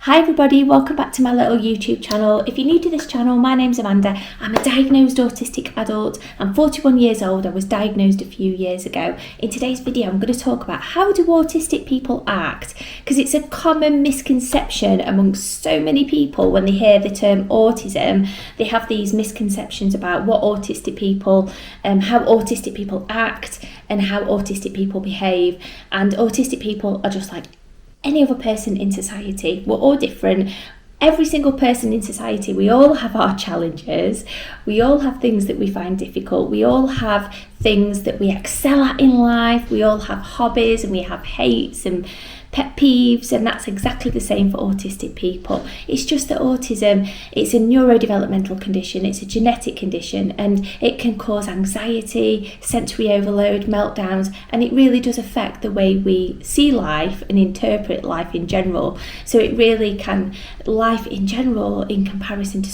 Hi everybody, welcome back to my little YouTube channel. If you're new to this channel, my name's Amanda. I'm a diagnosed autistic adult. I'm 41 years old. I was diagnosed a few years ago. In today's video, I'm going to talk about how do autistic people act, because it's a common misconception amongst so many people when they hear the term autism. They have these misconceptions about what autistic people, how autistic people act and how autistic people behave. And autistic people are just like any other person in society. We're all different. Every single person in society, we all have our challenges. We all have things that we find difficult. We all have things that we excel at in life. We all have hobbies and we have hates and pet peeves, and that's exactly the same for autistic people. It's just that autism, it's a neurodevelopmental condition, it's a genetic condition, and it can cause anxiety, sensory overload, meltdowns, and it really does affect the way we see life and interpret life in general. So it really can, life in general, in comparison to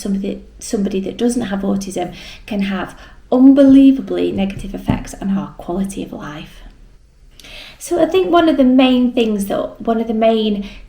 somebody that doesn't have autism, can have unbelievably negative effects on our quality of life. So I think one of the main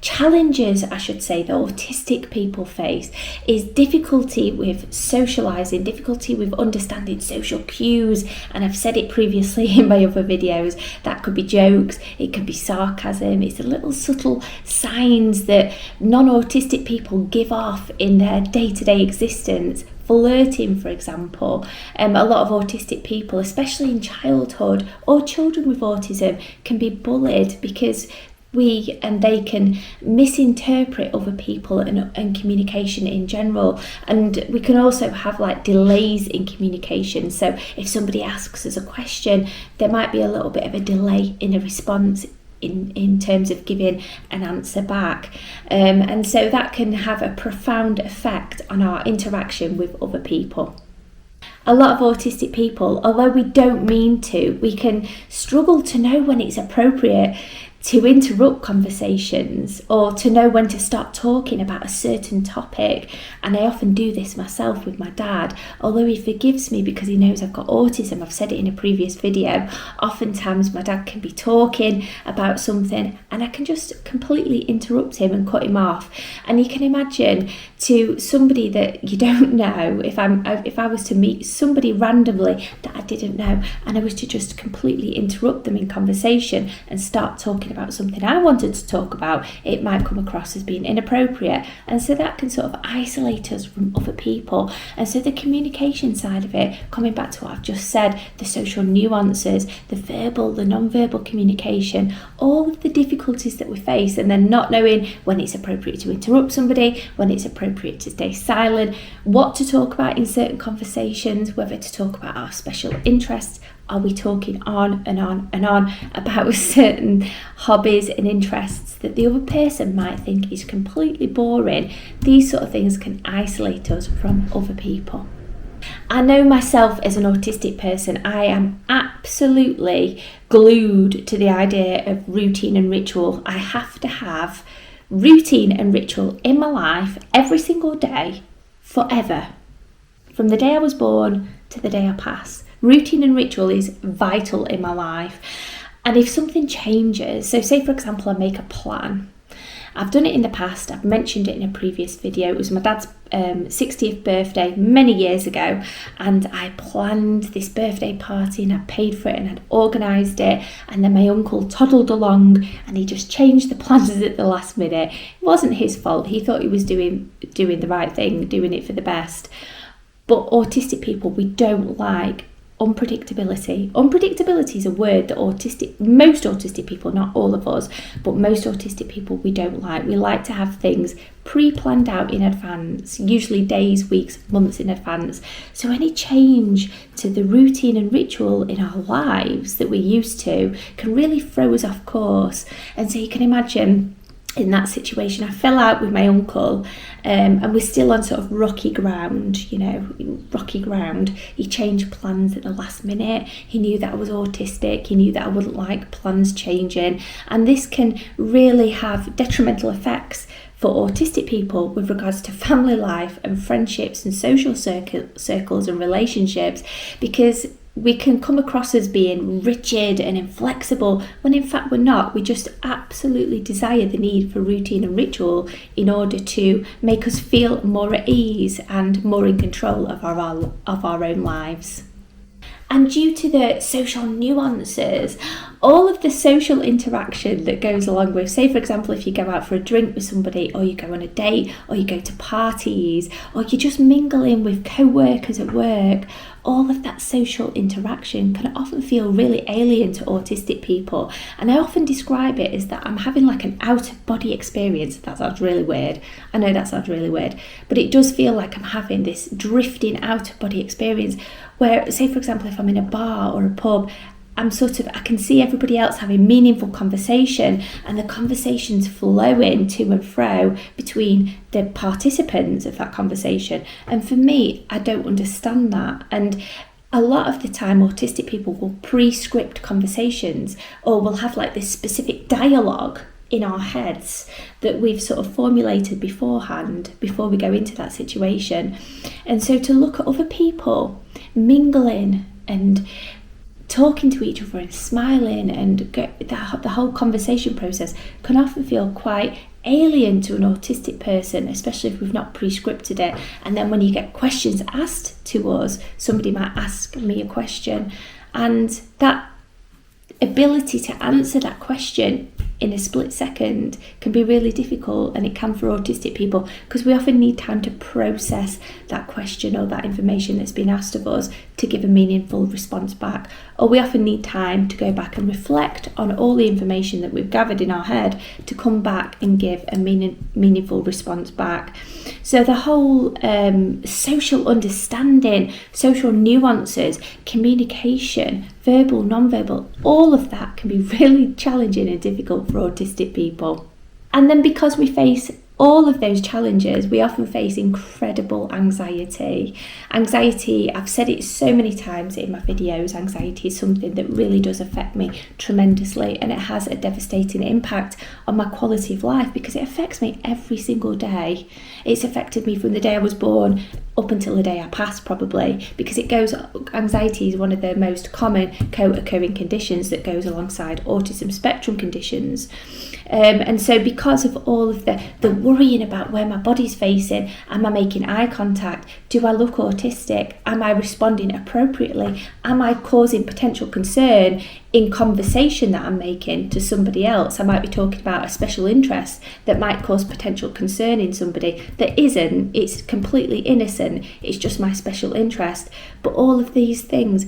challenges, I should say, that autistic people face is difficulty with socialising, difficulty with understanding social cues. And I've said it previously in my other videos, that could be jokes, it could be sarcasm, it's the little subtle signs that non-autistic people give off in their day-to-day existence. Flirting, for example. A lot of autistic people, especially in childhood or children with autism, can be bullied because they can misinterpret other people and communication in general. And we can also have like delays in communication. So if somebody asks us a question, there might be a little bit of a delay in a response in terms of giving an answer back, and so that can have a profound effect on our interaction with other people. A lot of autistic people, although we don't mean to, we can struggle to know when it's appropriate to interrupt conversations or to know when to start talking about a certain topic. And I often do this myself with my dad, although he forgives me because he knows I've got autism. I've said it in a previous video. Oftentimes my dad can be talking about something and I can just completely interrupt him and cut him off. And you can imagine, to somebody that you don't know, if I was to meet somebody randomly that I didn't know and I was to just completely interrupt them in conversation and start talking about something I wanted to talk about, it might come across as being inappropriate. And so that can sort of isolate us from other people. And so the communication side of it, coming back to what I've just said, the social nuances, the verbal, the non-verbal communication, all of the difficulties that we face, and then not knowing when it's appropriate to interrupt somebody, when it's appropriate to stay silent, what to talk about in certain conversations, whether to talk about our special interests. Are we talking on and on and on about certain hobbies and interests that the other person might think is completely boring? These sort of things can isolate us from other people. I know myself as an autistic person, I am absolutely glued to the idea of routine and ritual. I have to have routine and ritual in my life every single day, forever. From the day I was born to the day I pass. Routine and ritual is vital in my life. And if something changes, so say for example I make a plan. I've done it in the past, I've mentioned it in a previous video. It was my dad's 60th birthday many years ago, and I planned this birthday party and I paid for it and I'd organised it, and then my uncle toddled along and he just changed the plans at the last minute. It wasn't his fault, he thought he was doing the right thing, doing it for the best. But autistic people, we don't like unpredictability. Unpredictability is a word that most autistic people, not all of us, but most autistic people we don't like. We like to have things pre-planned out in advance, usually days, weeks, months in advance. So any change to the routine and ritual in our lives that we're used to can really throw us off course. And so you can imagine, in that situation, I fell out with my uncle, and we're still on sort of rocky ground. He changed plans at the last minute. He knew that I was autistic. He knew that I wouldn't like plans changing. And this can really have detrimental effects for autistic people with regards to family life and friendships and social circles and relationships, because we can come across as being rigid and inflexible when in fact we're not. We just absolutely desire the need for routine and ritual in order to make us feel more at ease and more in control of our own lives. And due to the social nuances, all of the social interaction that goes along with, say for example, if you go out for a drink with somebody, or you go on a date, or you go to parties, or you just mingle in with co-workers at work, all of that social interaction can often feel really alien to autistic people. And I often describe it as that I'm having like an out-of-body experience. That sounds really weird. I know that sounds really weird, but it does feel like I'm having this drifting out-of-body experience where, say for example, if I'm in a bar or a pub, I can see everybody else having meaningful conversation, and the conversation's flowing to and fro between the participants of that conversation. And for me, I don't understand that. And a lot of the time, autistic people will pre-script conversations, or will have like this specific dialogue in our heads that we've sort of formulated beforehand before we go into that situation. And so to look at other people mingling and talking to each other and smiling and the whole conversation process can often feel quite alien to an autistic person, especially if we've not pre-scripted it. And then when you get questions asked to us, somebody might ask me a question, and that ability to answer that question in a split second can be really difficult, and it can for autistic people, because we often need time to process that question or that information that's been asked of us to give a meaningful response back. Or we often need time to go back and reflect on all the information that we've gathered in our head to come back and give a meaningful response back. So the whole social understanding, social nuances, communication, verbal, non-verbal, all of that can be really challenging and difficult for autistic people. And then because we face all of those challenges, we often face incredible anxiety. Anxiety, I've said it so many times in my videos, anxiety is something that really does affect me tremendously, and it has a devastating impact on my quality of life because it affects me every single day. It's affected me from the day I was born up until the day I pass, probably, because anxiety is one of the most common co-occurring conditions that goes alongside autism spectrum conditions. And so because of all of the worrying about where my body's facing, am I making eye contact? Do I look autistic? Am I responding appropriately? Am I causing potential concern in conversation that I'm making to somebody else? I might be talking about a special interest that might cause potential concern in somebody that isn't. It's completely innocent. It's just my special interest. But all of these things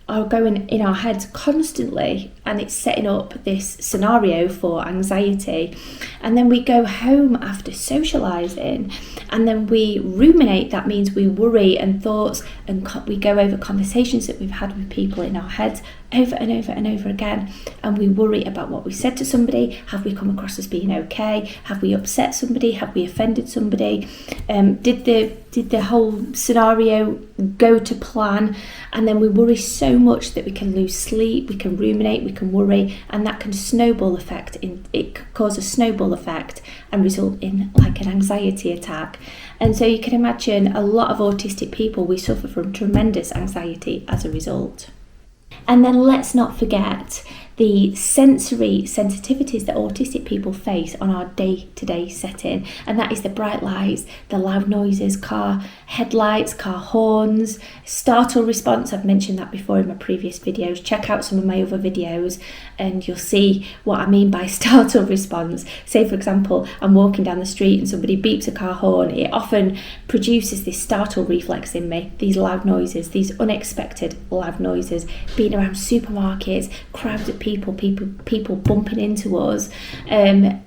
are going in our heads constantly, and it's setting up this scenario for anxiety. And then we go home after socializing, and then we ruminate. That means we worry and thoughts, and we go over conversations that we've had with people in our heads over and over and over again, and we worry about what we said to somebody. Have we come across as being okay? Have we upset somebody? Have we offended somebody? Did the whole scenario go to plan? And then we worry so much that we can lose sleep, we can ruminate, we can worry, and that can cause a snowball effect and result in like an anxiety attack. And so you can imagine a lot of autistic people, we suffer from tremendous anxiety as a result. And then let's not forget the sensory sensitivities that autistic people face on our day-to-day setting, and that is the bright lights, the loud noises, car headlights, car horns, startle response. I've mentioned that before in my previous videos. Check out some of my other videos and you'll see what I mean by startle response. Say for example, I'm walking down the street and somebody beeps a car horn. It often produces this startle reflex in me, these loud noises, these unexpected loud noises, being around supermarkets, crowds of people bumping into us.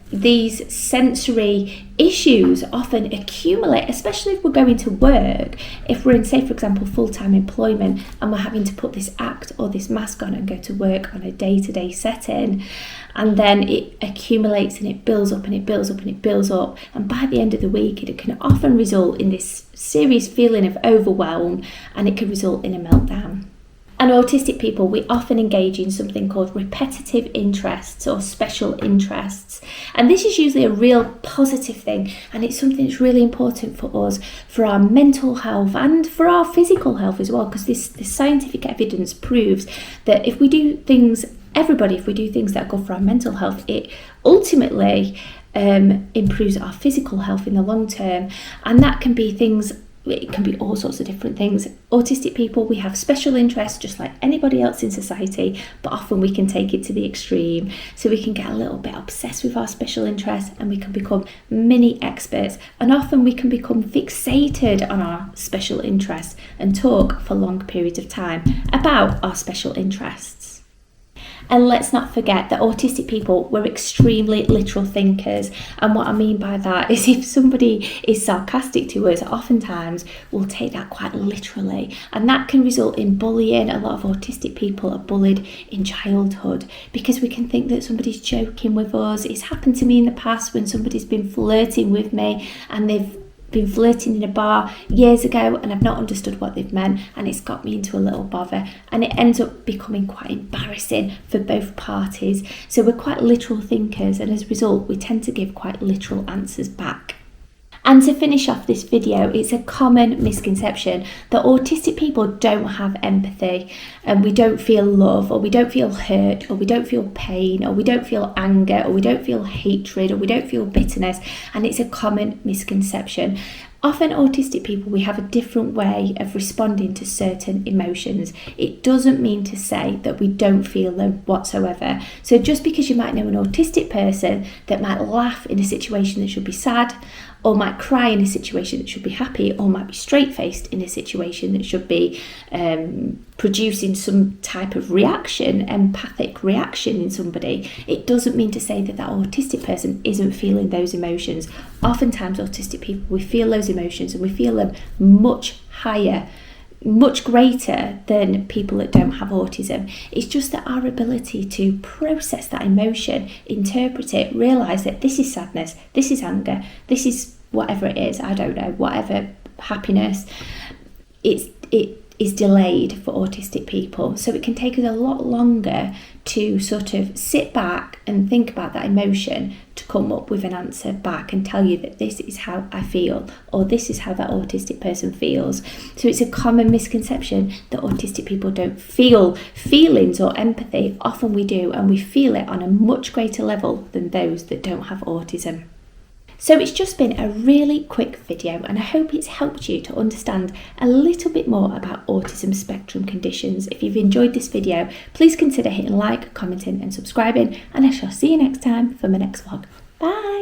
These sensory issues often accumulate, especially if we're going to work. If we're in, say for example, full-time employment and we're having to put this act or this mask on and go to work on a day-to-day setting, and then it accumulates and it builds up and it builds up and it builds up, and by the end of the week it can often result in this serious feeling of overwhelm, and it can result in a meltdown. And autistic people, we often engage in something called repetitive interests or special interests. And this is usually a real positive thing, and it's something that's really important for us, for our mental health and for our physical health as well, because this scientific evidence proves that if we do things, if we do things that are good for our mental health, it ultimately improves our physical health in the long term. And that can be things, it can be all sorts of different things. Autistic people, we have special interests just like anybody else in society, but often we can take it to the extreme. So we can get a little bit obsessed with our special interests, and we can become mini experts, and often we can become fixated on our special interests and talk for long periods of time about our special interests. And let's not forget that autistic people, we're extremely literal thinkers. And what I mean by that is if somebody is sarcastic to us, oftentimes we'll take that quite literally. And that can result in bullying. A lot of autistic people are bullied in childhood because we can think that somebody's joking with us. It's happened to me in the past when somebody's been flirting with me, and they've been flirting in a bar years ago, and I've not understood what they've meant, and it's got me into a little bother, and it ends up becoming quite embarrassing for both parties. So we're quite literal thinkers, and as a result we tend to give quite literal answers back. And to finish off this video, it's a common misconception that autistic people don't have empathy, and we don't feel love, or we don't feel hurt, or we don't feel pain, or we don't feel anger, or we don't feel hatred, or we don't feel bitterness. And it's a common misconception. Often autistic people, we have a different way of responding to certain emotions. It doesn't mean to say that we don't feel them whatsoever. So just because you might know an autistic person that might laugh in a situation that should be sad, or might cry in a situation that should be happy, or might be straight-faced in a situation that should be producing some type of reaction, empathic reaction in somebody, it doesn't mean to say that that autistic person isn't feeling those emotions. Oftentimes autistic people, we feel those emotions, and we feel them much higher, much greater than people that don't have autism. It's just that our ability to process that emotion, interpret it, realise that this is sadness, this is anger, this is whatever it is, I don't know, whatever, happiness, it is delayed for autistic people. So it can take us a lot longer to sort of sit back and think about that emotion to come up with an answer back and tell you that this is how I feel, or this is how that autistic person feels. So it's a common misconception that autistic people don't feel feelings or empathy. Often we do, and we feel it on a much greater level than those that don't have autism. So it's just been a really quick video, and I hope it's helped you to understand a little bit more about autism spectrum conditions. If you've enjoyed this video, please consider hitting like, commenting and subscribing, and I shall see you next time for my next vlog. Bye!